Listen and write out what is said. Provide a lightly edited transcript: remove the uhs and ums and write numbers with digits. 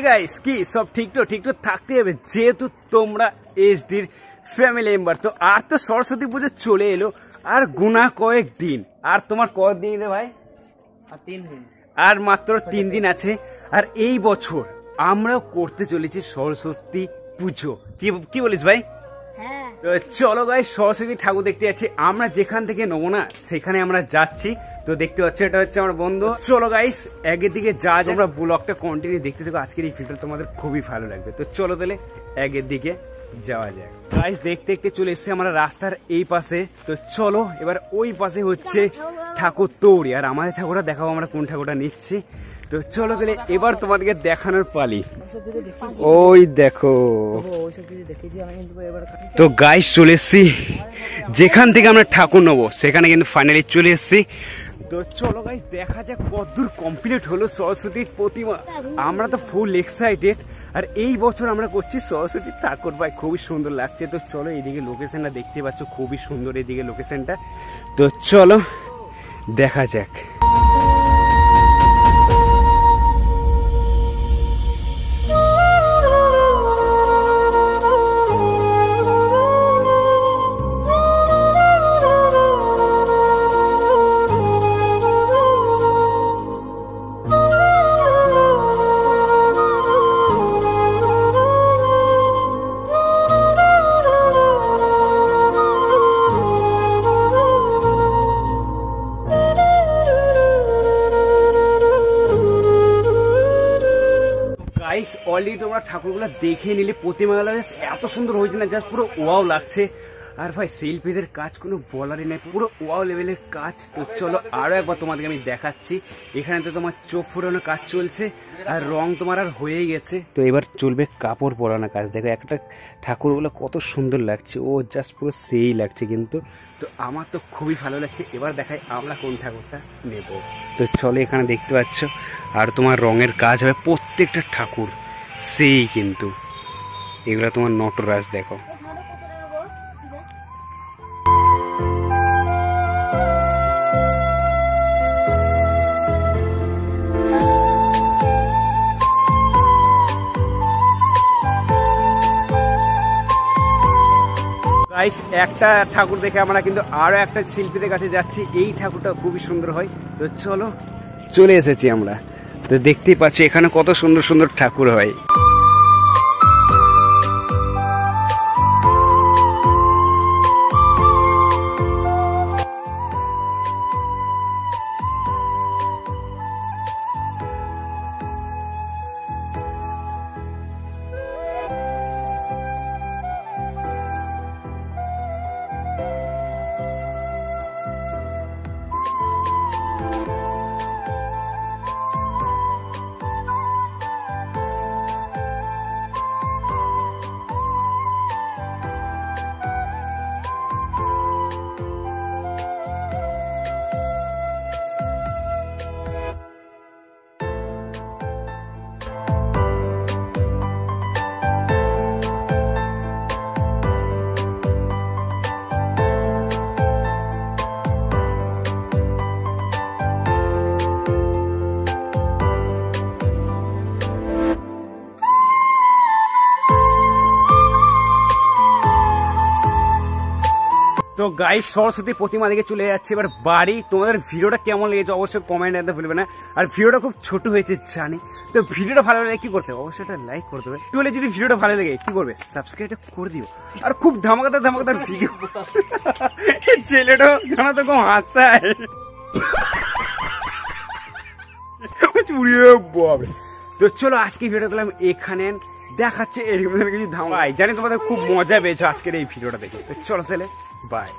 Guys কি সব ঠিক তো থাকতে হবে, যেহেতু তোমরা এসডির ফ্যামিলি মেম্বার। তো আর তো সরস্বতী পুজো চলে এলো, আর গুনা কয়েক দিন। আর তোমার কদিন রে ভাই? আর 3 দিন, আর মাত্র 3 দিন আছে। আর এই বছর আমরাও করতে চলেছি সরস্বতী পুজো। কি বলিস ভাই? তো চলো গাইস, সরস্বতী ঠাকুর দেখতে যাচ্ছি। আমরা যেখান থেকে নেবো না সেখানে আমরা যাচ্ছি। তো দেখতে পাচ্ছ এটা হচ্ছে আমার বন্ধু। চলো গাইস একের দিকে যা আমরা ব্লগটা কন্টিনিউ দেখতে থাকো। আজকের এই ভিডিওটা তোমাদের খুবই ভালো লাগবে। তো চলো তাহলে একের দিকে যাওয়া যায়। গাইস দেখতে দেখতে চলে এসেছি আমরা রাস্তার এই পাশে। তো চলো এবার ওই পাশে হচ্ছে ঠাকুর তৈরি, আর আমাদের ঠাকুরটা দেখাবো আমরা কোন ঠাকুরটা নিচ্ছি। তো চলো তাহলে এবার তোমাদেরকে দেখানোর পালি। ওই দেখো, তো গাইস চলে এসছি যেখান থেকে আমরা ঠাকুর নেবো সেখানে কিন্তু ফাইনালি চলে এসছি। তো চলো গাইস দেখা যাক কতদূর কমপ্লিট হলো সরস্বতীর প্রতিমা। আমরা তো ফুল এক্সাইটেড, আর এই বছর আমরা করছি সরস্বতী ঠাকুর। ভাই খুবই সুন্দর লাগছে। তো চলো এইদিকে লোকেশনটা দেখতে পাচ্ছ, খুবই সুন্দর এইদিকে লোকেশনটা। তো চলো দেখা যাক। অলরেডি তোমরা ঠাকুরগুলো দেখে নিলে, প্রতিমাগুলো এত সুন্দর হয়েছে না, জাস্ট পুরো ওয়াও লাগছে। আর ভাই শিল্পীদের কাজ কোনো বলারই নেই, পুরো ওয়াও লেভেলের কাজ। তো চলো আরো একবার তোমাদেরকে আমি দেখাচ্ছি। এখানে তো তোমার চোখ ফোরানোর কাজ চলছে, আর রং তোমার আর হয়েই গেছে। তো এবার চলবে কাপড় পরানোর কাজ। দেখো একটা ঠাকুরগুলো কত সুন্দর লাগছে, ও জাস্ট পুরো সেই লাগছে কিন্তু। তো আমার তো খুবই ভালো লাগছে। এবার দেখাই আমরা কোন ঠাকুরটা নেব। তো চলো এখানে দেখতে পাচ্ছ, আর তোমার রঙের কাজ হবে প্রত্যেকটা ঠাকুর সেই কিন্তু। এগুলো তোমার নটরাজ দেখো। গাইস একটা ঠাকুর দেখে আমরা কিন্তু আরো একটা শিল্পীদের কাছে যাচ্ছি। এই ঠাকুরটা খুবই সুন্দর হয়। তো চলো চলে এসেছি আমরা। তো দেখতেই পাচ্ছি এখানে কত সুন্দর সুন্দর ঠাকুর হয়। তো গাইস সরস্বতী প্রতিমা দেখে চলে যাচ্ছে এবার বাড়ি। তোমাদের ভিডিওটা কেমন লেগেছে অবশ্যই কমেন্ট করতে ভুলবে না। আর ভিডিওটা খুব ছোট হয়েছে জানি, তো ভিডিওটা ভালো লাগে কি করতে হবে, অবশ্যই একটা লাইক করে দেবে। তাহলে যদি ভিডিওটা ভালো লাগে কি করবে, সাবস্ক্রাইব করে দিও। আর খুব ধামাকাদার ভিডিও। ছেলেটা জানা তো খুব হাসায়। তো চলো আজকে ভিডিও করলাম এখানে, দেখাচ্ছে এরকম কিছু ধামাকা। জানি তোমাদের খুব মজা পেয়েছো আজকের এই ভিডিওটা দেখে। তো চলো তাহলে বাই।